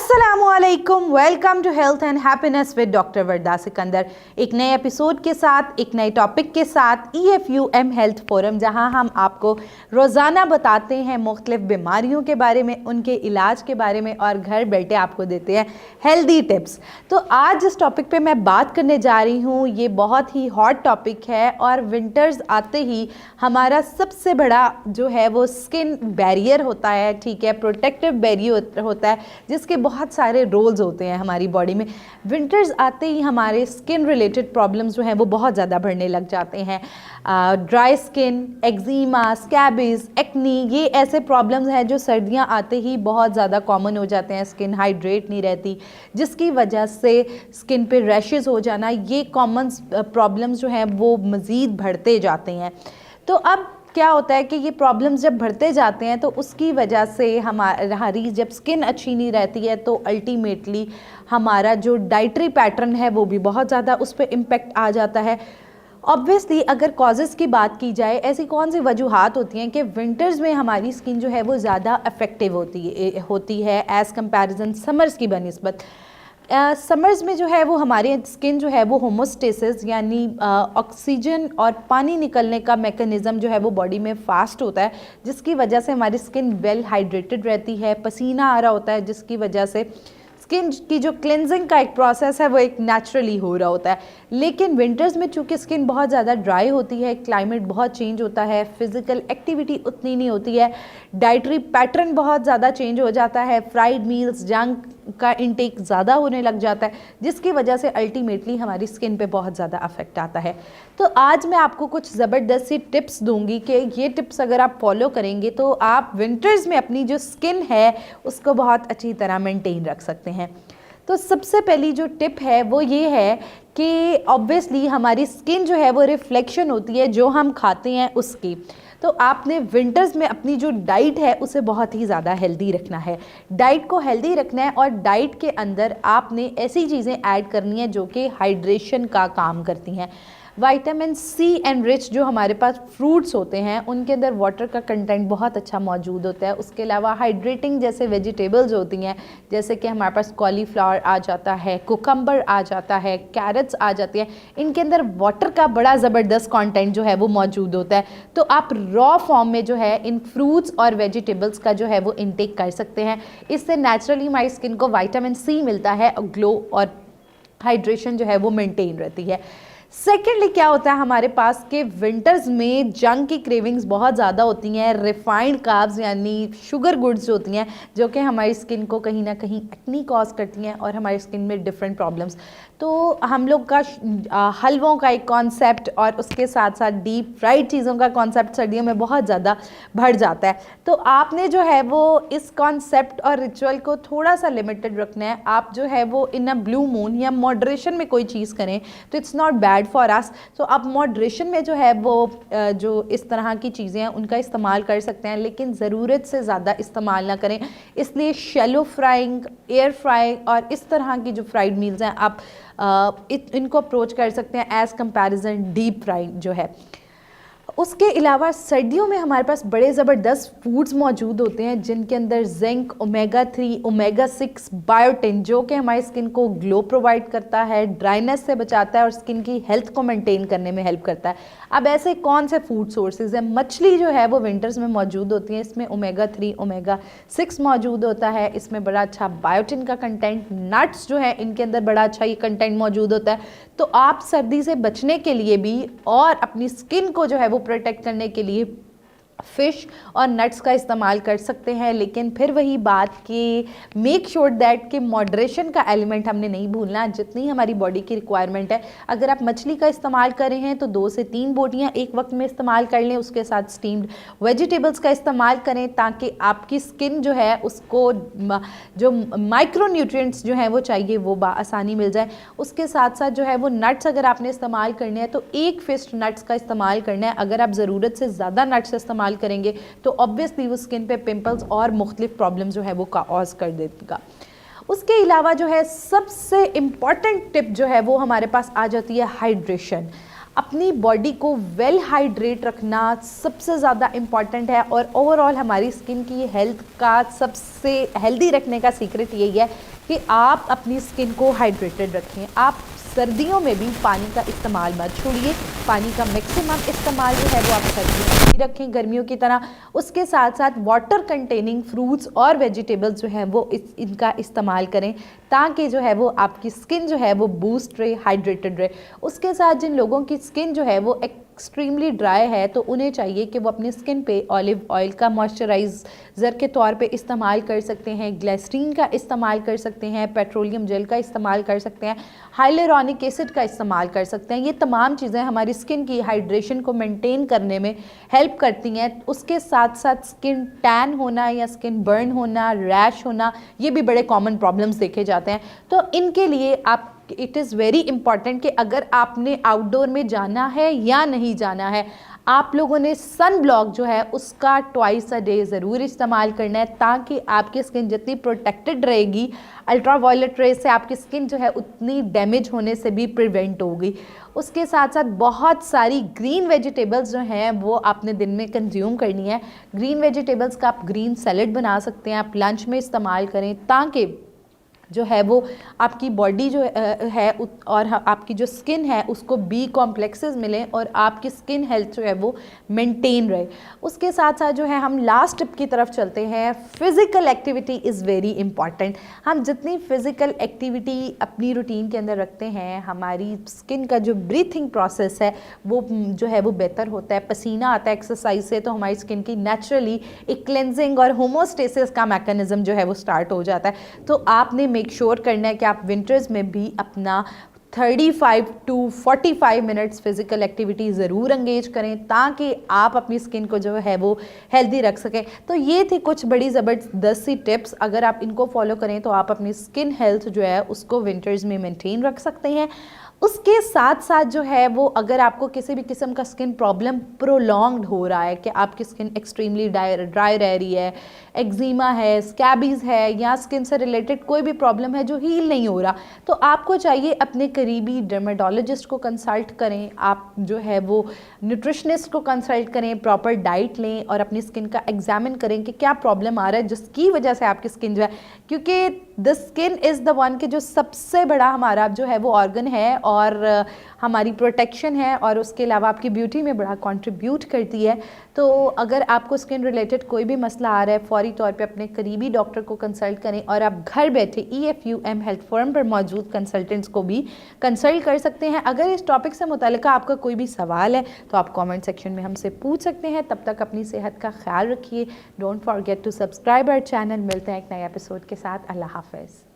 अस्सलामुअलैकुम, welcome to health and happiness with doctor Varda Sikandar. एक नए एपिसोड के साथ, एक नए टॉपिक के साथ EFUM हेल्थ फोरम, जहां हम आपको रोज़ाना बताते हैं मुख्तलिफ बीमारियों के बारे में, उनके इलाज के बारे में और घर बैठे आपको देते हैं हेल्दी टिप्स। तो आज जिस टॉपिक पे मैं बात करने जा रही हूँ ये बहुत ही हॉट टॉपिक है और विंटर्स आते ही हमारा सबसे बड़ा जो है वो स्किन बैरियर होता है, ठीक है, प्रोटेक्टिव बैरियर होता है, जिसके बहुत सारे रोल्स होते हैं हमारी बॉडी में। विंटर्स आते ही हमारे स्किन रिलेटेड प्रॉब्लम्स जो हैं वो बहुत ज़्यादा बढ़ने लग जाते हैं। ड्राई स्किन, एक्जीमा, स्कैबिस, एक्नी, ये ऐसे प्रॉब्लम्स हैं जो सर्दियां आते ही बहुत ज़्यादा कॉमन हो जाते हैं। स्किन हाइड्रेट नहीं रहती, जिसकी वजह से स्किन पे रैशेस हो जाना, ये कॉमन प्रॉब्लम्स जो हैं वो मज़ीद बढ़ते जाते हैं। तो अब क्या होता है कि ये प्रॉब्लम्स जब बढ़ते जाते हैं तो उसकी वजह से हमारी जब स्किन अच्छी नहीं रहती है तो अल्टीमेटली हमारा जो डाइटरी पैटर्न है वो भी बहुत ज़्यादा उस पर इम्पेक्ट आ जाता है। ऑब्वियसली अगर कॉजेज़ की बात की जाए, ऐसी कौन सी वजूहात होती हैं कि विंटर्स में हमारी स्किन जो है वो ज़्यादा अफेक्टिव होती है एज़ कंपैरिजन समर्स की बनिस्बत। समर्स में जो है वो हमारे स्किन जो है वो होमोस्टेसिस यानी ऑक्सीजन और पानी निकलने का मेकनिज़म जो है वो बॉडी में फास्ट होता है, जिसकी वजह से हमारी स्किन वेल हाइड्रेटेड रहती है, पसीना आ रहा होता है, जिसकी वजह से स्किन की जो क्लेंजिंग का एक प्रोसेस है वो एक नेचुरली हो रहा होता है। लेकिन विंटर्स में चूँकि स्किन बहुत ज़्यादा ड्राई होती है, क्लाइमेट बहुत चेंज होता है, फिज़िकल एक्टिविटी उतनी नहीं होती है, डाइटरी पैटर्न बहुत ज़्यादा चेंज हो जाता है, फ्राइड मील्स, जंक का इंटेक ज़्यादा होने लग जाता है, जिसकी वजह से अल्टीमेटली हमारी स्किन पे बहुत ज़्यादा अफेक्ट आता है। तो आज मैं आपको कुछ ज़बरदस्त सी टिप्स दूंगी कि ये टिप्स अगर आप फॉलो करेंगे तो आप विंटर्स में अपनी जो स्किन है उसको बहुत अच्छी तरह मेंटेन रख सकते हैं। तो सबसे पहली जो टिप है वो ये है कि ऑब्वियसली हमारी स्किन जो है वो रिफ्लेक्शन होती है जो हम खाते हैं उसकी। तो आपने विंटर्स में अपनी जो डाइट है उसे बहुत ही ज़्यादा हेल्दी रखना है। डाइट को हेल्दी रखना है और डाइट के अंदर आपने ऐसी चीज़ें ऐड करनी है जो कि हाइड्रेशन का काम करती हैं। विटामिन सी एनरिच जो हमारे पास फ्रूट्स होते हैं उनके अंदर वाटर का कंटेंट बहुत अच्छा मौजूद होता है। उसके अलावा हाइड्रेटिंग जैसे वेजिटेबल्स होती हैं, जैसे कि हमारे पास कॉलीफ्लावर आ जाता है, कुकम्बर आ जाता है, कैरेट्स आ जाती हैं, इनके अंदर वाटर का बड़ा ज़बरदस्त कंटेंट जो है वो मौजूद होता है। तो आप रॉ फॉर्म में जो है इन फ्रूट्स और वेजिटेबल्स का जो है वो इनटेक कर सकते हैं। इससे नेचुरली हमारी स्किन को विटामिन सी मिलता है और ग्लो और हाइड्रेशन जो है वो मेंटेन रहती है। सेकेंडली क्या होता है हमारे पास कि विंटर्स में जंक की क्रेविंग्स बहुत ज़्यादा होती हैं। रिफाइंड कार्ब्स यानी शुगर गुड्स जो होती हैं जो कि हमारी स्किन को कहीं ना कहीं एक्नी कॉज करती हैं और हमारी स्किन में डिफरेंट प्रॉब्लम्स। तो हम लोग का हलवों का एक कॉन्सेप्ट और उसके साथ साथ डीप फ्राइड चीज़ों का कॉन्सेप्ट सर्दियों में बहुत ज़्यादा बढ़ जाता है। तो आपने जो है वो इस कॉन्सेप्ट और रिचुअल को थोड़ा सा लिमिटेड रखना है। आप जो है वो इन अ ब्लू मून या मॉडरेशन में कोई चीज़ करें तो it's not bad for us. तो आप मॉडरेशन में जो है वो जो इस तरह की चीज़ें हैं उनका इस्तेमाल कर सकते हैं, लेकिन ज़रूरत से ज़्यादा इस्तेमाल ना करें। इसलिए शैलो फ्राइंग, एयर फ्राई और इस तरह की जो फ्राइड मील्स हैं आप इनको अप्रोच कर सकते हैं एज़ कंपैरिजन डीप फ्राइंग जो है। उसके अलावा सर्दियों में हमारे पास बड़े ज़बरदस्त फूड्स मौजूद होते हैं जिनके अंदर जिंक, ओमेगा 3, ओमेगा 6, बायोटिन जो कि हमारी स्किन को ग्लो प्रोवाइड करता है, ड्राइनेस से बचाता है और स्किन की हेल्थ को मेंटेन करने में हेल्प करता है। अब ऐसे कौन से फूड सोर्सेज हैं? मछली जो है वो विंटर्स में मौजूद होती है, इसमें ओमेगा 3, ओमेगा 6 मौजूद होता है, इसमें बड़ा अच्छा बायोटिन का कंटेंट। नट्स जो है इनके अंदर बड़ा अच्छा ये कंटेंट मौजूद होता है। तो आप सर्दी से बचने के लिए भी और अपनी स्किन को जो है वो प्रोटेक्ट करने के लिए फ़िश और नट्स का इस्तेमाल कर सकते हैं। लेकिन फिर वही बात कि मेक श्योर दैट कि मॉडरेशन का एलिमेंट हमने नहीं भूलना, जितनी हमारी बॉडी की रिक्वायरमेंट है। अगर आप मछली का इस्तेमाल कर रहे हैं तो 2 से 3 बोटियां एक वक्त में इस्तेमाल कर लें। उसके साथ स्टीम्ड वेजिटेबल्स का इस्तेमाल करें ताकि आपकी स्किन जो है उसको जो माइक्रो न्यूट्रिएंट्स जो हैं वो चाहिए वो आसानी मिल जाए। उसके साथ साथ जो है वो नट्स अगर आपने इस्तेमाल करने हैं तो एक फिस्ट नट्स का इस्तेमाल करना है। अगर आप ज़रूरत से ज़्यादा नट्स इस्तेमाल करेंगे तो ऑब्वियसली वो स्किन पे पिंपल्स और मुख्तलिफ प्रॉब्लम जो है वो कॉज कर देगा। उसके अलावा जो है सबसे इम्पॉर्टेंट टिप जो है वो हमारे पास आ जाती है हाइड्रेशन। अपनी बॉडी को वेल हाइड्रेट रखना सबसे ज़्यादा इम्पॉर्टेंट है। और ओवरऑल हमारी स्किन की हेल्थ का सबसे हेल्दी रखने का सीक्रेट यही है कि आप अपनी स्किन को हाइड्रेटेड रखें। आप सर्दियों में भी पानी का इस्तेमाल मत छोड़िए, पानी का मैक्सिमम इस्तेमाल जो है वो आप सर्दियों में भी रखें गर्मियों की तरह। उसके साथ साथ वाटर कंटेनिंग फ्रूट्स और वेजिटेबल्स जो हैं वो इनका इस्तेमाल करें ताकि जो है वो आपकी स्किन जो है वो बूस्ट रहे, हाइड्रेटेड रहे। उसके साथ जिन लोगों की स्किन जो है वो एक्सट्रीमली ड्राई है तो उन्हें चाहिए कि वो अपनी स्किन पे ऑलिव ऑयल का मॉइस्चराइज़र के तौर पे इस्तेमाल कर सकते हैं, ग्लिसरीन का इस्तेमाल कर सकते हैं, पेट्रोलियम जेल का इस्तेमाल कर सकते हैं, हाइलुरोनिक एसिड का इस्तेमाल कर सकते हैं। ये तमाम चीज़ें हमारी स्किन की हाइड्रेशन को मेंटेन करने में हेल्प करती हैं। उसके साथ साथ स्किन टैन होना या स्किन बर्न होना, रैश होना, ये भी बड़े कॉमन प्रॉब्लम्स देखे जाते हैं। तो इनके लिए आप इट इज़ वेरी इंपॉर्टेंट कि अगर आपने आउटडोर में जाना है या नहीं जाना है, आप लोगों ने सन ब्लॉक जो है उसका ट्वाइस अ डे ज़रूर इस्तेमाल करना है ताकि आपकी स्किन जितनी प्रोटेक्टेड रहेगी अल्ट्रा वायलेट रेज से आपकी स्किन जो है उतनी डैमेज होने से भी प्रिवेंट होगी। उसके साथ साथ बहुत सारी ग्रीन वेजिटेबल्स जो हैं वो आपने दिन में कंज्यूम करनी है। ग्रीन वेजिटेबल्स का आप ग्रीन सैलेड बना सकते हैं, आप लंच में इस्तेमाल करें ताकि जो है वो आपकी बॉडी जो है और आपकी जो स्किन है उसको बी कॉम्प्लेक्सेस मिलें और आपकी स्किन हेल्थ जो है वो मेंटेन रहे। उसके साथ साथ जो है हम लास्ट टिप की तरफ चलते हैं। Physical activity is very important. हम जितनी फ़िज़िकल एक्टिविटी अपनी रूटीन के अंदर रखते हैं, हमारी स्किन का जो ब्रीथिंग प्रोसेस है वो जो है वो बेहतर होता है। पसीना आता है एक्सरसाइज से तो हमारी स्किन की नेचुरली एक क्लेंजिंग और होमोस्टेसिस का मैकेनिज्म जो है वो स्टार्ट हो जाता है। तो आपने मेक श्योर करना है कि आप विंटर्स में भी अपना 35 टू 45 मिनट्स फिज़िकल एक्टिविटी ज़रूर एंगेज करें ताकि आप अपनी स्किन को जो है वो हेल्दी रख सकें। तो ये थी कुछ बड़ी ज़बरदस्त सी टिप्स। अगर आप इनको फॉलो करें तो आप अपनी स्किन हेल्थ जो है उसको विंटर्स में मेंटेन रख सकते हैं। उसके साथ साथ जो है वो अगर आपको किसी भी किस्म का स्किन प्रॉब्लम प्रोलॉन्ग्ड हो रहा है कि आपकी स्किन एक्सट्रीमली ड्राई रह रही है, एक्जिमा है, स्कैबीज़ है या स्किन से रिलेटेड कोई भी प्रॉब्लम है जो हील नहीं हो रहा, तो आपको चाहिए अपने करीबी डर्मेटोलॉजिस्ट को कंसल्ट करें। आप जो है वो न्यूट्रिशनिस्ट को कंसल्ट करें, प्रॉपर डाइट लें और अपनी स्किन का एग्जामिन करें कि क्या प्रॉब्लम आ रहा है जिसकी वजह से आपकी स्किन जो है, क्योंकि the skin is the one कि जो सबसे बड़ा हमारा जो है वो ऑर्गन है और हमारी प्रोटेक्शन है और उसके अलावा आपकी ब्यूटी में बड़ा कंट्रीब्यूट करती है। तो अगर आपको स्किन रिलेटेड कोई भी मसला आ रहा है फौरी तौर पे अपने करीबी डॉक्टर को कंसल्ट करें और आप घर बैठे EFUM हेल्थ फोरम पर मौजूद कंसल्टेंट्स को भी कंसल्ट कर सकते हैं। अगर इस टॉपिक से मुताल्लिका आपका कोई भी सवाल है तो आप कमेंट सेक्शन में हमसे पूछ सकते हैं। तब तक अपनी सेहत का ख्याल रखिए। Don't forget to subscribe our channel. मिलते हैं एक नए एपिसोड के साथ। अल्लाह हाफ़िज़।